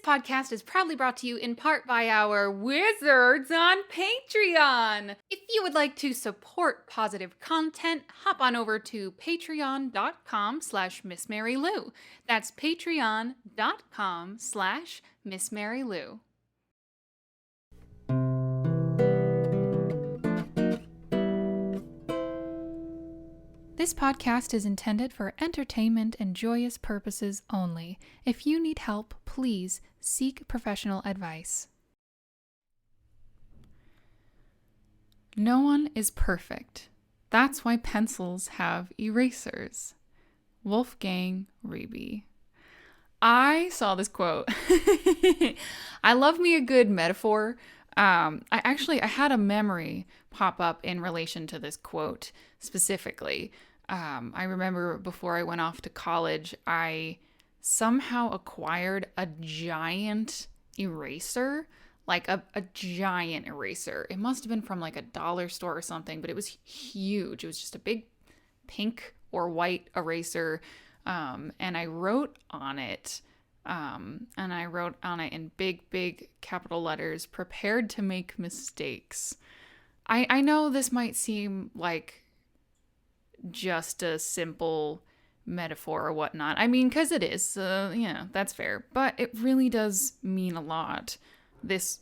podcast is proudly brought to you in part by our wizards on Patreon. If you would like to support positive content, hop on over to patreon.com/MissMaryLou. That's patreon.com/MissMaryLou. This podcast is intended for entertainment and joyous purposes only. If you need help, please seek professional advice. No one is perfect. That's why pencils have erasers. Wolfgang Reeby. I saw this quote. I love me a good metaphor. I had a memory pop up in relation to this quote specifically. I remember before I went off to college, I somehow acquired a giant eraser, like a giant eraser. It must have been from like a dollar store or something, but it was huge. It was just a big pink or white eraser. And I wrote on it. In big capital letters, prepared to make mistakes. I know this might seem like just a simple metaphor or whatnot. I mean, because it is, that's fair. But it really does mean a lot. This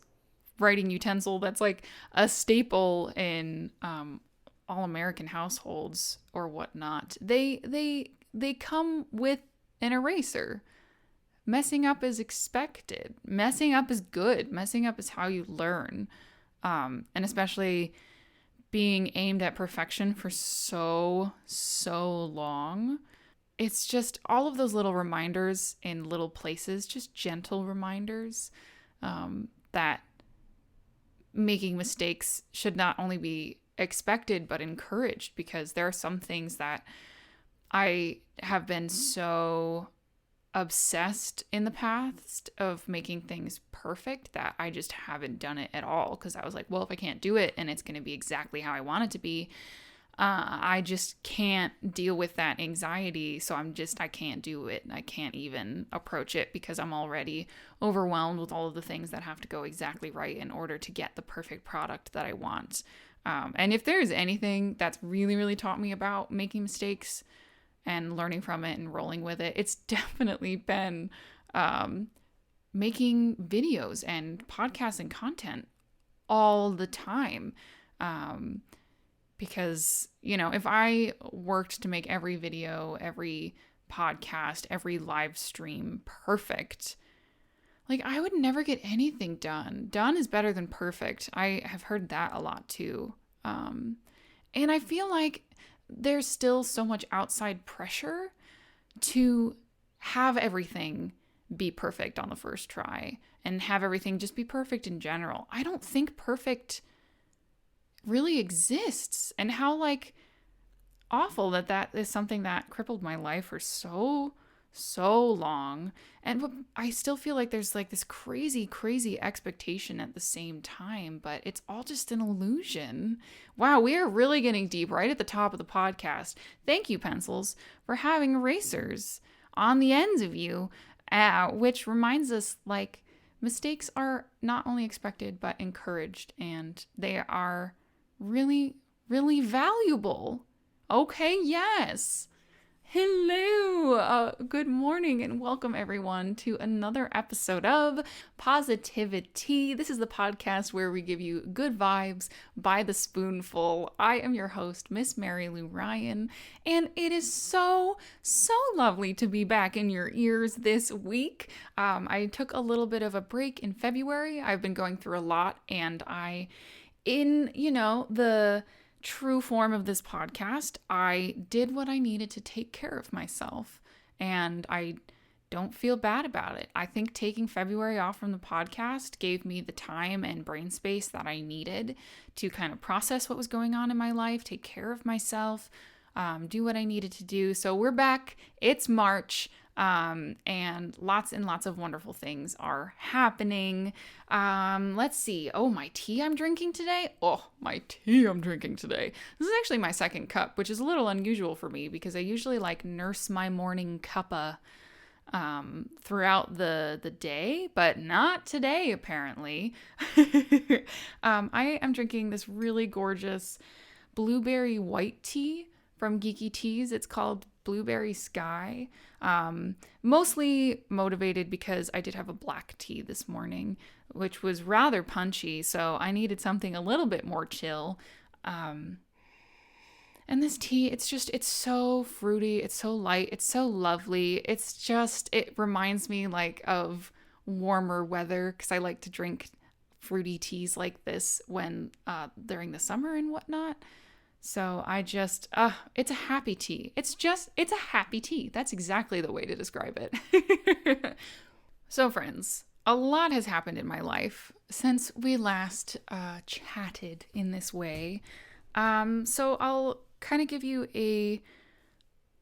writing utensil that's like a staple in all American households or whatnot. They come with an eraser. Messing up is expected. Messing up is good. Messing up is how you learn. And especially being aimed at perfection for so long. It's just all of those little reminders in little places, just gentle reminders that making mistakes should not only be expected but encouraged, because there are some things that I have been so obsessed in the past of making things perfect that I just haven't done it at all, because I was like, well, if I can't do it and it's going to be exactly how I want it to be, I just can't deal with that anxiety. So I can't do it. I can't even approach it because I'm already overwhelmed with all of the things that have to go exactly right in order to get the perfect product that I want. And if there's anything that's really taught me about making mistakes and learning from it and rolling with it, it's definitely been making videos and podcasts and content all the time. Because, if I worked to make every video, every podcast, every live stream perfect, like I would never get anything done. Done is better than perfect. I have heard that a lot too. And I feel like there's still so much outside pressure to have everything be perfect on the first try and have everything just be perfect in general. I don't think perfect really exists, and how awful that is something that crippled my life for so long. And I still feel like there's this crazy expectation at the same time, but it's all just an illusion. Wow, we are really getting deep right at the top of the podcast. Thank you, pencils, for having erasers on the ends of you, which reminds us mistakes are not only expected but encouraged, and they are really valuable. Okay, yes. Hello, good morning, and welcome everyone to another episode of PositiviTea. This is the podcast where we give you good vibes by the spoonful. I am your host, Miss Mary Lou Ryan, and it is so lovely to be back in your ears this week. I took a little bit of a break in February. I've been going through a lot, and in the true form of this podcast, I did what I needed to take care of myself, and I don't feel bad about it. I think taking February off from the podcast gave me the time and brain space that I needed to kind of process what was going on in my life, take care of myself, do what I needed to do. So we're back. It's March. And lots of wonderful things are happening. Let's see. Oh, my tea I'm drinking today. This is actually my second cup, which is a little unusual for me because I usually nurse my morning cuppa. throughout the day, but not today, apparently. I am drinking this really gorgeous blueberry white tea from Geeky Teas. It's called Blueberry Sky. Mostly motivated because I did have a black tea this morning, which was rather punchy, so I needed something a little bit more chill. And this tea, it's so fruity, it's so light, it's so lovely. It reminds me like of warmer weather because I like to drink fruity teas like this when during the summer and whatnot. So it's a happy tea. It's a happy tea. That's exactly the way to describe it. So, friends, a lot has happened in my life since we last chatted in this way. So I'll kind of give you a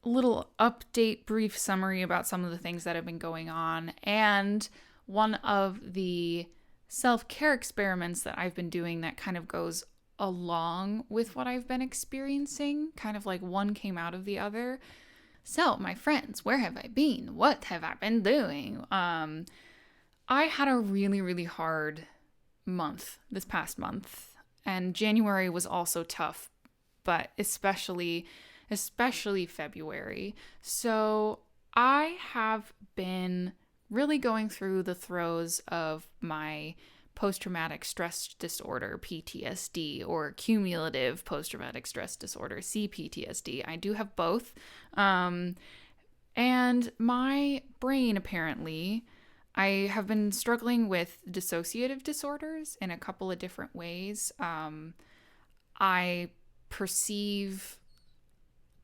little update, brief summary about some of the things that have been going on. And one of the self-care experiments that I've been doing that kind of goes along with what I've been experiencing, kind of like one came out of the other. So, my friends, where have I been? What have I been doing? I had a really, really hard month this past month, and January was also tough, but especially February. So, I have been really going through the throes of my post-traumatic stress disorder, PTSD, or cumulative post-traumatic stress disorder, CPTSD. I do have both. And my brain, apparently, I have been struggling with dissociative disorders in a couple of different ways. I perceive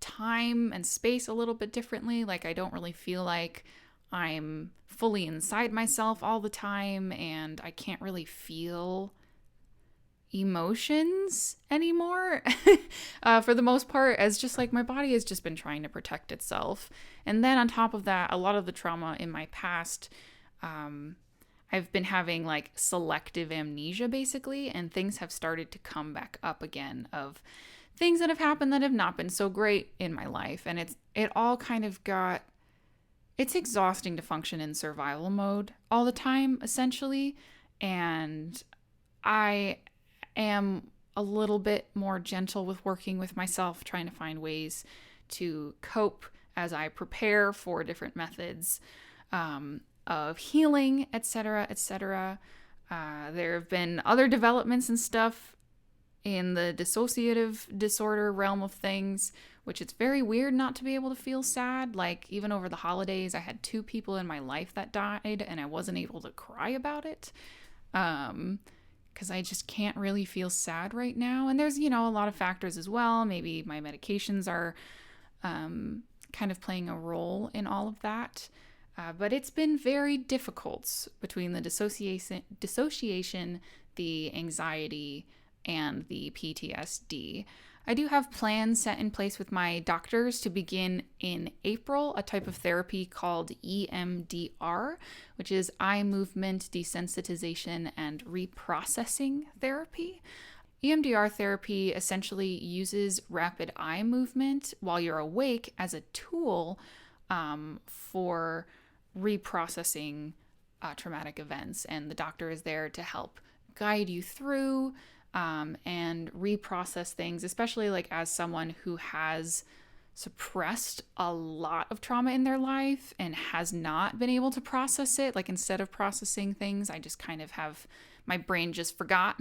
time and space a little bit differently. Like, I don't really feel like I'm fully inside myself all the time, and I can't really feel emotions anymore for the most part, as just like my body has just been trying to protect itself. And then on top of that, a lot of the trauma in my past, I've been having like selective amnesia basically, and things have started to come back up again of things that have happened that have not been so great in my life. And it all kind of got, it's exhausting to function in survival mode all the time, essentially. And I am a little bit more gentle with working with myself, trying to find ways to cope as I prepare for different methods of healing, etc., etc. There have been other developments and stuff in the dissociative disorder realm of things, which it's very weird not to be able to feel sad. Like, even over the holidays, I had 2 people in my life that died, and I wasn't able to cry about it. Because I just can't really feel sad right now. And there's, a lot of factors as well. Maybe my medications are kind of playing a role in all of that. But it's been very difficult between the dissociation, the anxiety, and the PTSD. I do have plans set in place with my doctors to begin in April a type of therapy called EMDR, which is eye movement desensitization and reprocessing therapy. EMDR therapy essentially uses rapid eye movement while you're awake as a tool for reprocessing traumatic events, and the doctor is there to help guide you through and reprocess things, especially like as someone who has suppressed a lot of trauma in their life and has not been able to process it. Like, instead of processing things, I just kind of have, my brain just forgot.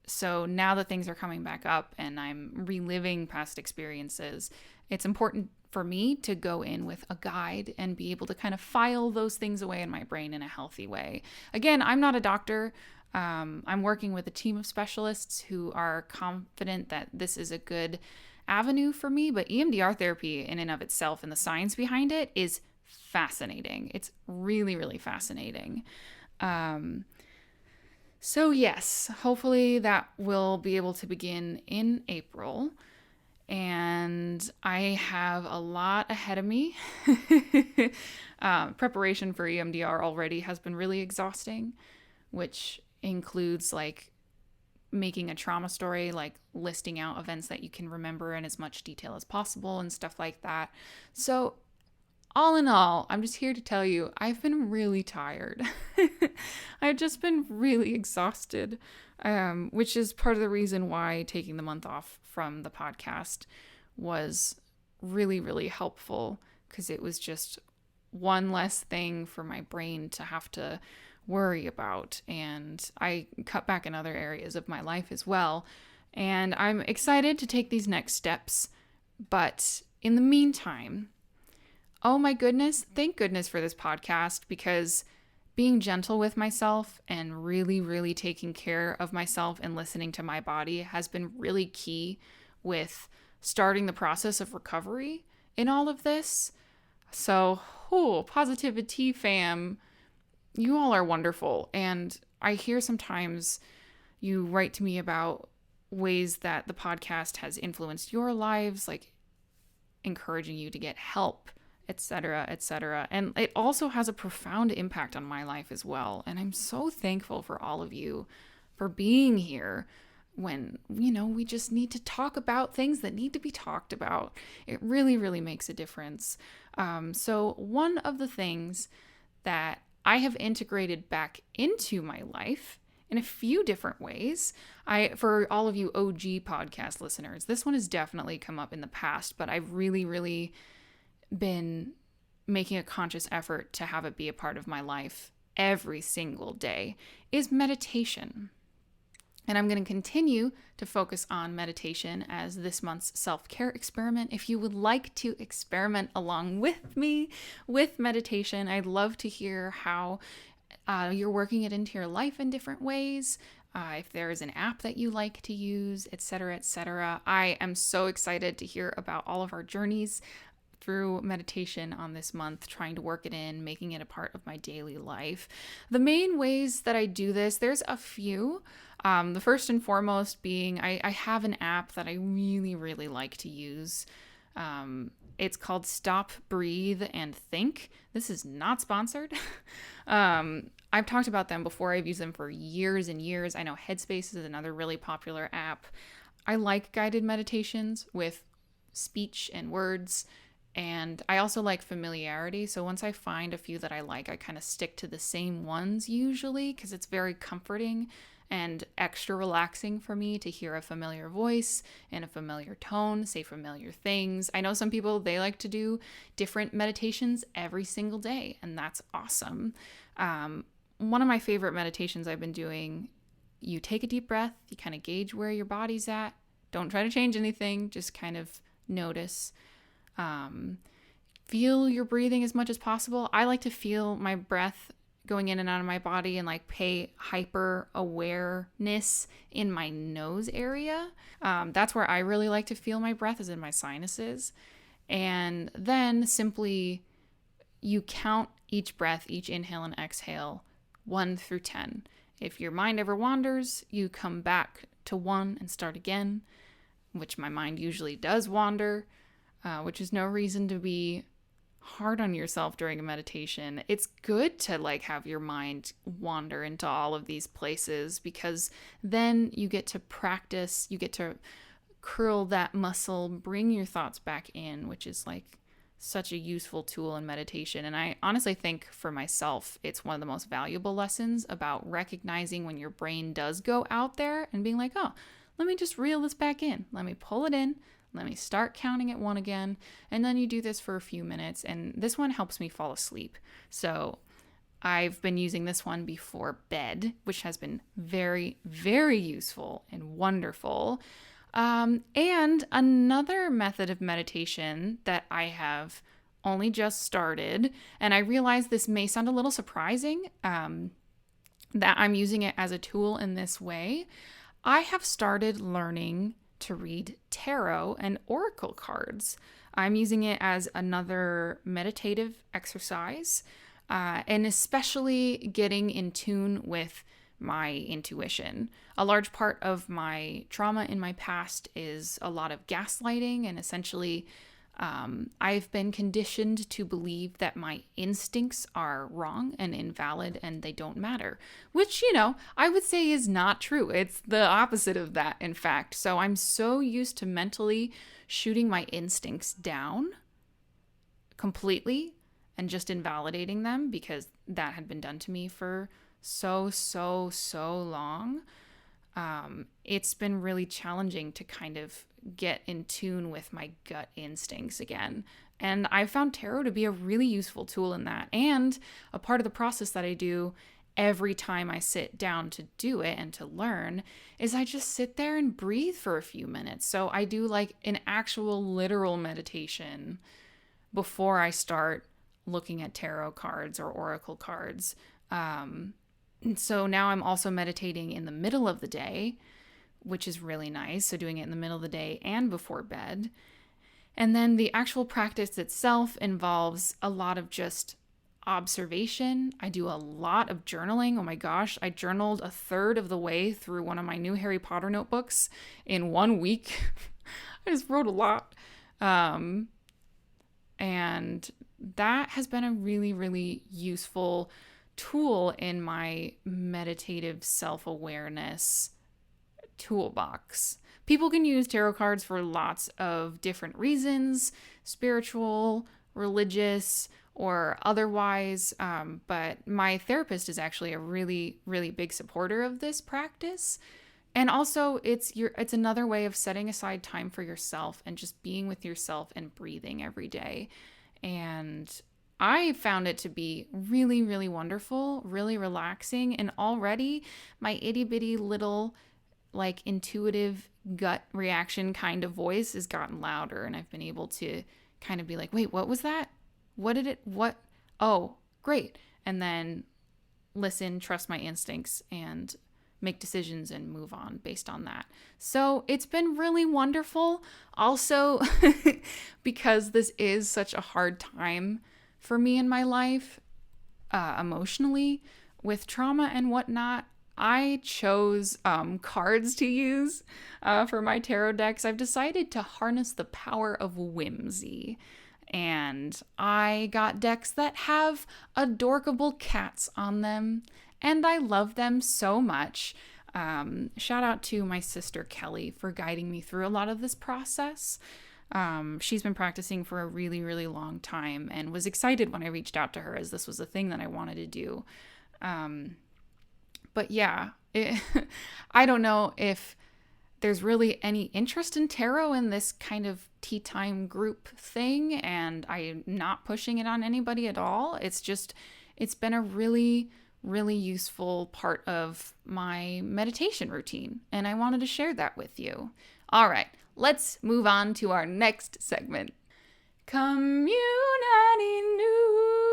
So now that things are coming back up and I'm reliving past experiences, it's important for me to go in with a guide and be able to kind of file those things away in my brain in a healthy way. Again, I'm not a doctor. I'm working with a team of specialists who are confident that this is a good avenue for me, but EMDR therapy in and of itself and the science behind it is fascinating. It's really, really fascinating. So yes, hopefully that will be able to begin in April. And I have a lot ahead of me. Preparation for EMDR already has been really exhausting, which includes like making a trauma story, like listing out events that you can remember in as much detail as possible and stuff like that. So all in all, I'm just here to tell you I've been really tired. I've just been really exhausted, which is part of the reason why taking the month off from the podcast was really, really helpful, because it was just one less thing for my brain to have to worry about. And I cut back in other areas of my life as well. And I'm excited to take these next steps. But in the meantime, oh my goodness, thank goodness for this podcast, because being gentle with myself and really, really taking care of myself and listening to my body has been really key with starting the process of recovery in all of this. So, PositiviTea fam, you all are wonderful. And I hear sometimes you write to me about ways that the podcast has influenced your lives, like encouraging you to get help, etc., etc. And it also has a profound impact on my life as well. And I'm so thankful for all of you for being here when, we just need to talk about things that need to be talked about. It really, really makes a difference. So one of the things that I have integrated back into my life in a few different ways. For all of you OG podcast listeners, this one has definitely come up in the past, but I've really, really been making a conscious effort to have it be a part of my life every single day, is meditation. And I'm going to continue to focus on meditation as this month's self-care experiment. If you would like to experiment along with me with meditation, I'd love to hear how you're working it into your life in different ways. If there is an app that you like to use, etc., etc. I am so excited to hear about all of our journeys through meditation on this month, trying to work it in, making it a part of my daily life. The main ways that I do this, there's a few. The first and foremost being I have an app that I really, really like to use. It's called Stop, Breathe, and Think. This is not sponsored. I've talked about them before. I've used them for years and years. I know Headspace is another really popular app. I like guided meditations with speech and words. And I also like familiarity. So once I find a few that I like, I kind of stick to the same ones usually, because it's very comforting and extra relaxing for me to hear a familiar voice and a familiar tone, say familiar things. I know some people, they like to do different meditations every single day, and that's awesome. One of my favorite meditations I've been doing, you take a deep breath, you kind of gauge where your body's at. Don't try to change anything, just kind of notice. Feel your breathing as much as possible. I like to feel my breath going in and out of my body and like pay hyper awareness in my nose area. That's where I really like to feel my breath, is in my sinuses. And then simply you count each breath, each inhale and exhale, 1 through 10. If your mind ever wanders, you come back to 1 and start again, which my mind usually does wander. Which is no reason to be hard on yourself during a meditation. It's good to like have your mind wander into all of these places, because then you get to practice, you get to curl that muscle, bring your thoughts back in, which is like such a useful tool in meditation. And I honestly think for myself, it's one of the most valuable lessons about recognizing when your brain does go out there and being like, oh, let me just reel this back in. Let me pull it in. Let me start counting at 1 again. And then you do this for a few minutes. And this one helps me fall asleep. So I've been using this one before bed, which has been very, very useful and wonderful. And another method of meditation that I have only just started, and I realize this may sound a little surprising, that I'm using it as a tool in this way. I have started learning to read tarot and oracle cards. I'm using it as another meditative exercise, and especially getting in tune with my intuition. A large part of my trauma in my past is a lot of gaslighting, and essentially I've been conditioned to believe that my instincts are wrong and invalid and they don't matter, which, I would say is not true. It's the opposite of that, in fact. So I'm so used to mentally shooting my instincts down completely and just invalidating them, because that had been done to me for so long. It's been really challenging to kind of get in tune with my gut instincts again. And I found tarot to be a really useful tool in that. And a part of the process that I do every time I sit down to do it and to learn is I just sit there and breathe for a few minutes. So I do like an actual literal meditation before I start looking at tarot cards or oracle cards. So now I'm also meditating in the middle of the day, which is really nice. So doing it in the middle of the day and before bed. And then the actual practice itself involves a lot of just observation. I do a lot of journaling. Oh my gosh, I journaled a third of the way through one of my new Harry Potter notebooks in 1 week. I just wrote a lot. And that has been a really, really useful tool in my meditative self-awareness toolbox. People can use tarot cards for lots of different reasons, spiritual, religious, or otherwise, but my therapist is actually a really, really big supporter of this practice. And also, it's another way of setting aside time for yourself and just being with yourself and breathing every day. And I found it to be really, really wonderful, really relaxing, and already my itty bitty little like intuitive gut reaction kind of voice has gotten louder, and I've been able to kind of be like, wait, what was that? What? Oh, great. And then listen, trust my instincts, and make decisions and move on based on that. So it's been really wonderful. Also, because this is such a hard time for me in my life, emotionally, with trauma and whatnot, I chose cards to use for my tarot decks. I've decided to harness the power of whimsy. And I got decks that have adorable cats on them, and I love them so much. Shout out to my sister Kelly for guiding me through a lot of this process. She's been practicing for a really, really long time and was excited when I reached out to her, as this was a thing that I wanted to do. But yeah, I don't know if there's really any interest in tarot in this kind of tea time group thing, and I'm not pushing it on anybody at all. It's been a really, really useful part of my meditation routine, and I wanted to share that with you. All right, let's move on to our next segment. Community News.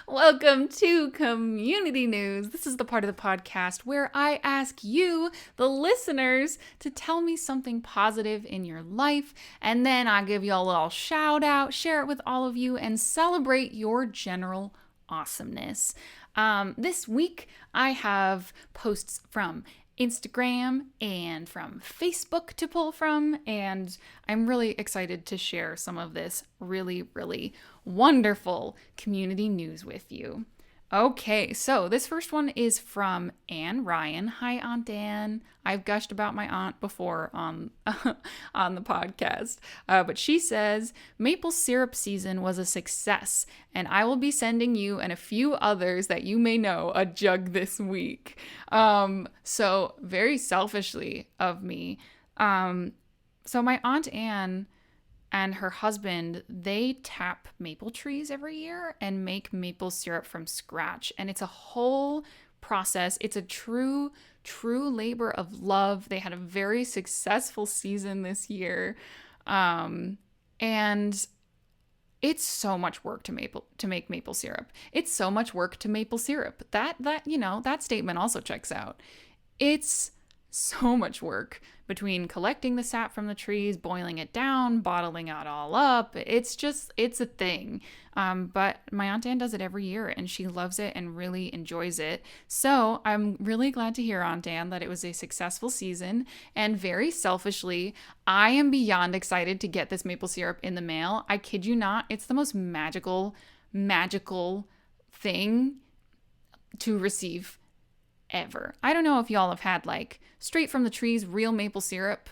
Welcome to Community News. This is the part of the podcast where I ask you, the listeners, to tell me something positive in your life, and then I give you a little shout out, share it with all of you, and celebrate your general awesomeness. This week, I have posts from Instagram and from Facebook to pull from, and I'm really excited to share some of this really, really wonderful community news with you. Okay, so this first one is from Anne Ryan. Hi, Aunt Anne. I've gushed about my aunt before on on the podcast, but she says, maple syrup season was a success, and I will be sending you and a few others that you may know a jug this week. So very selfishly of me. So my Aunt Anne and her husband, they tap maple trees every year and make maple syrup from scratch. And it's a whole process. It's a true labor of love. They had a very successful season this year. And it's so much work to make maple syrup. It's so much work to maple syrup. That statement also checks out. It's so much work between collecting the sap from the trees, boiling it down, bottling it all up. It's a thing. But my Aunt Anne does it every year, and she loves it and really enjoys it. So I'm really glad to hear, Aunt Anne, that it was a successful season. And very selfishly, I am beyond excited to get this maple syrup in the mail. I kid you not. It's the most magical thing to receive ever. I don't know if y'all have had like straight from the trees real maple syrup,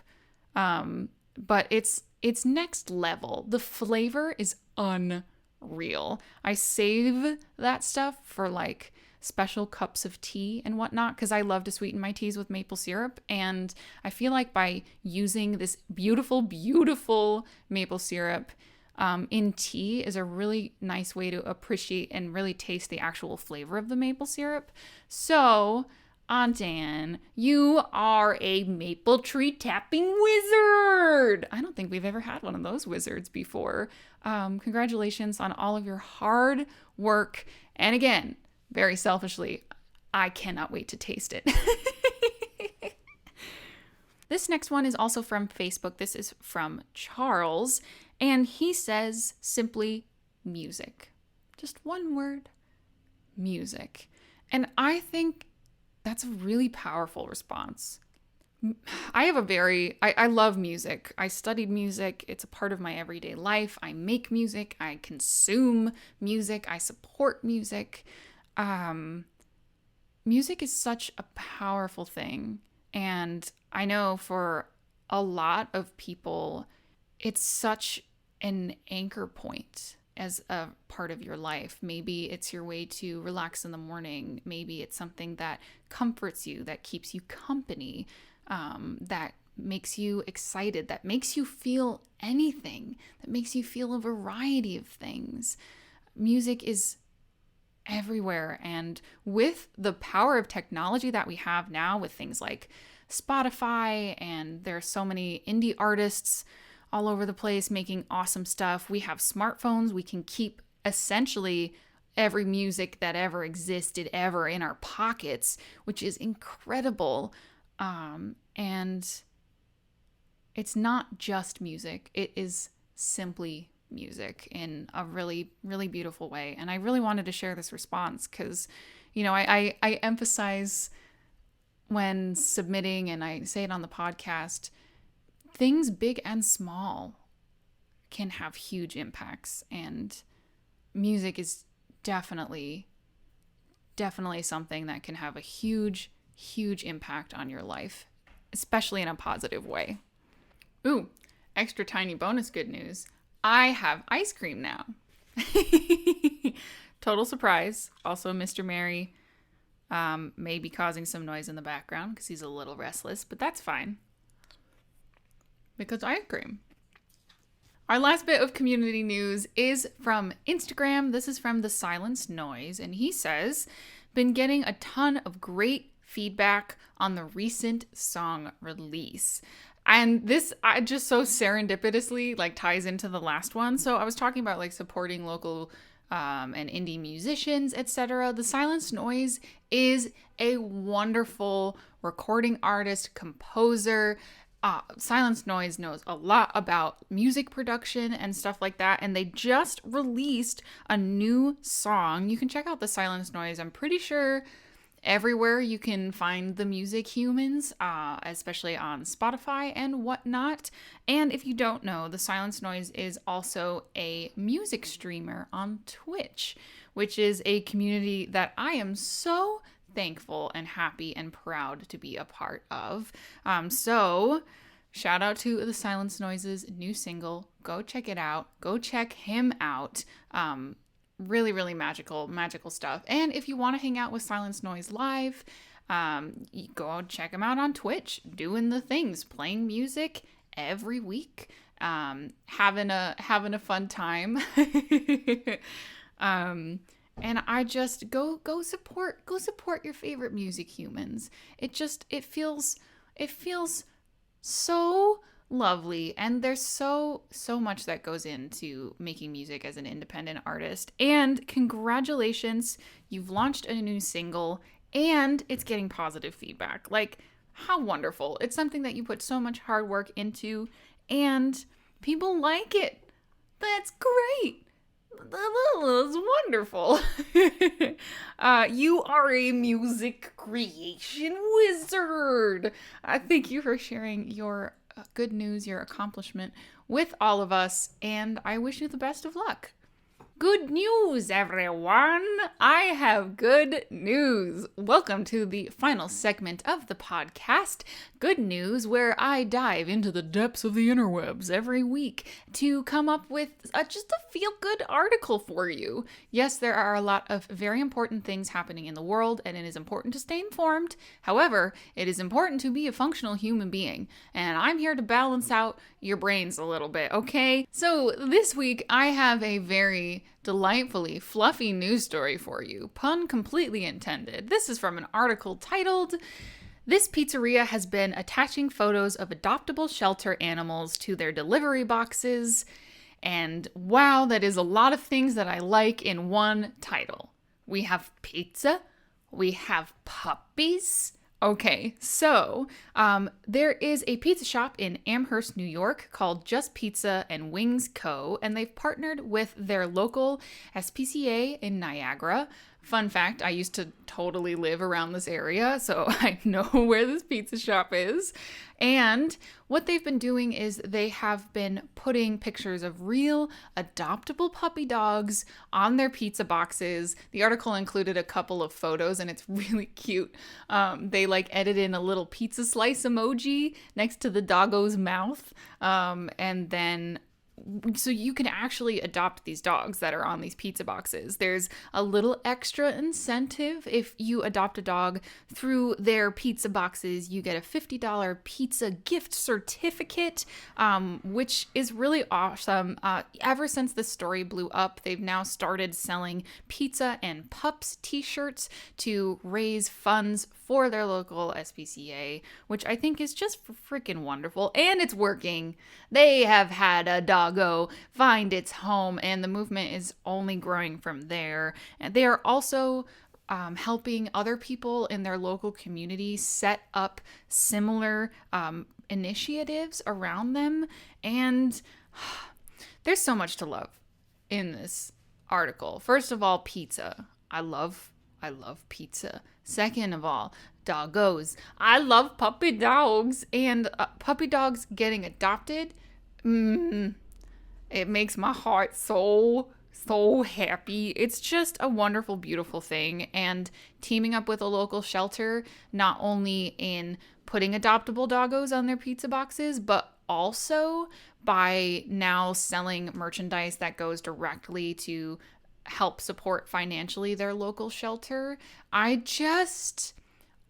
but it's it's next level. The flavor is unreal. I save that stuff for like special cups of tea and whatnot because I love to sweeten my teas with maple syrup. And I feel like by using this beautiful, beautiful maple syrup in tea is a really nice way to appreciate and really taste the actual flavor of the maple syrup. So, Aunt Anne, you are a maple tree tapping wizard. I don't think we've ever had one of those wizards before. Congratulations on all of your hard work. And again, very selfishly, I cannot wait to taste it. This next one is also from Facebook. This is from Charles. And he says simply music. Just one word, music. And I think that's a really powerful response. I love music. I studied music. It's a part of my everyday life. I make music. I consume music. I support music. Music is such a powerful thing. And I know for a lot of people, it's such an anchor point as a part of your life. Maybe it's your way to relax in the morning. Maybe it's something that comforts you, that keeps you company, that makes you excited, that makes you feel anything, that makes you feel a variety of things. Music is everywhere. And with the power of technology that we have now with things like Spotify, and there are so many indie artists all over the place making awesome stuff. We have smartphones. We can keep essentially every music that ever existed ever in our pockets, which is incredible. And it's not just music. It is simply music in a really, really beautiful way. And I really wanted to share this response because, you know, I emphasize when submitting, and I say it on the podcast, things big and small can have huge impacts, and music is definitely something that can have a huge, huge impact on your life, especially in a positive way. Ooh, extra tiny bonus good news. I have ice cream now. Total surprise. Also, Mr. Mary may be causing some noise in the background because he's a little restless, but that's fine. Because ice cream. Our last bit of community news is from Instagram. This is from The Silenced Noise, and he says, been getting a ton of great feedback on the recent song release. And this just so serendipitously like ties into the last one. So I was talking about like supporting local and indie musicians, etc. The Silenced Noise is a wonderful recording artist, composer. Silenced Noise knows a lot about music production and stuff like that, and they just released a new song. You can check out the Silenced Noise. I'm pretty sure everywhere you can find the Music Humans, especially on Spotify and whatnot. And if you don't know, the Silenced Noise is also a music streamer on Twitch, which is a community that I am so thankful and happy and proud to be a part of. So shout out to the Silenced Noise's new single. Go check it out. Go check him out. Really, really magical stuff. And if you want to hang out with Silenced Noise live, you go check him out on Twitch, doing the things, playing music every week, having a fun time. And I just go support your favorite Music Humans. It feels so lovely, and there's so much that goes into making music as an independent artist. And congratulations, you've launched a new single and it's getting positive feedback. Like, how wonderful. It's something that you put so much hard work into and people like it. That's great. That's wonderful. You are a music creation wizard. Thank you for sharing your good news, your accomplishment with all of us, and I wish you the best of luck. Good news, everyone! I have good news. Welcome to the final segment of the podcast, Good News, where I dive into the depths of the interwebs every week to come up with just a feel-good article for you. Yes, there are a lot of very important things happening in the world, and it is important to stay informed. However, it is important to be a functional human being, and I'm here to balance out your brains a little bit, okay? So this week, I have a very delightfully fluffy news story for you, pun completely intended. This is from an article titled, "This pizzeria has been attaching photos of adoptable shelter animals to their delivery boxes." And wow, that is a lot of things that I like in one title. We have pizza, we have puppies. Okay, so there is a pizza shop in Amherst, New York called Just Pizza and Wings Co., and they've partnered with their local SPCA in Niagara. Fun fact, I used to totally live around this area, so I know where this pizza shop is. And what they've been doing is they have been putting pictures of real adoptable puppy dogs on their pizza boxes. The article included a couple of photos and it's really cute. They edit in a little pizza slice emoji next to the doggo's mouth. And then so you can actually adopt these dogs that are on these pizza boxes. There's a little extra incentive. If you adopt a dog through their pizza boxes, you get a $50 pizza gift certificate, which is really awesome. Ever since this story blew up, they've now started selling pizza and pups t-shirts to raise funds for their local SPCA, which I think is just freaking wonderful. And it's working. They have had a doggo find its home, and the movement is only growing from there. And they are also helping other people in their local community set up similar initiatives around them. And there's so much to love in this article. First of all, pizza. I love pizza. Second of all, doggos. I love puppy dogs, and puppy dogs getting adopted. It makes my heart so happy. It's just a wonderful, beautiful thing. And teaming up with a local shelter, not only in putting adoptable doggos on their pizza boxes, but also by now selling merchandise that goes directly to help support financially their local shelter.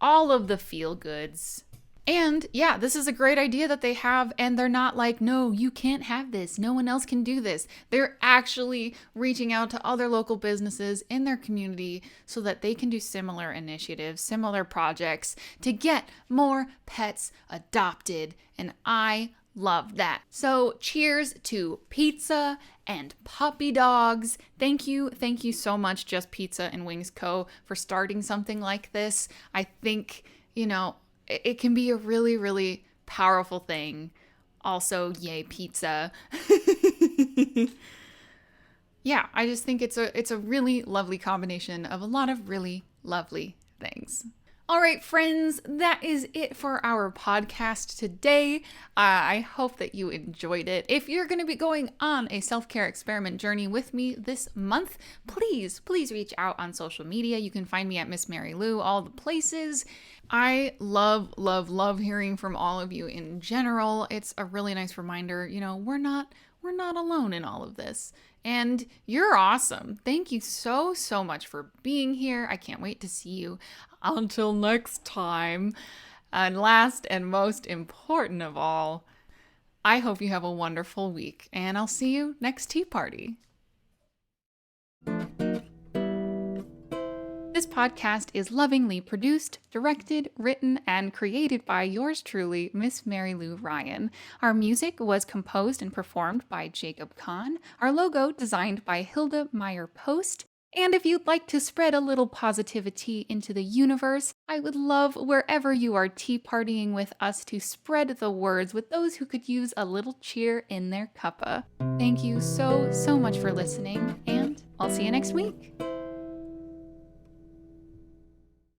All of the feel goods. And yeah, this is a great idea that they have, and they're not like, no, you can't have this. No one else can do this. They're actually reaching out to other local businesses in their community so that they can do similar initiatives, similar projects to get more pets adopted. And I love that. So cheers to pizza and puppy dogs. Thank you so much, Just Pizza and Wings Co., for starting something like this. I think, it can be a really, really powerful thing. Also, yay, pizza. Yeah, I just think it's a really lovely combination of a lot of really lovely things. All right, friends, that is it for our podcast today. I hope that you enjoyed it. If you're going to be going on a self-care experiment journey with me this month, please reach out on social media. You can find me at Miss Mary Lou, all the places. I love hearing from all of you in general. It's a really nice reminder, we're not alone in all of this. And you're awesome. Thank you so much for being here. I can't wait to see you. Until next time. And last and most important of all, I hope you have a wonderful week, and I'll see you next tea party. This podcast is lovingly produced, directed, written, and created by yours truly, Miss Mary Lou Ryan. Our music was composed and performed by Jacob Kahn. Our logo designed by Hilda Meyer-Post. And if you'd like to spread a little positivity into the universe, I would love wherever you are tea partying with us to spread the words with those who could use a little cheer in their cuppa. Thank you so much for listening, and I'll see you next week.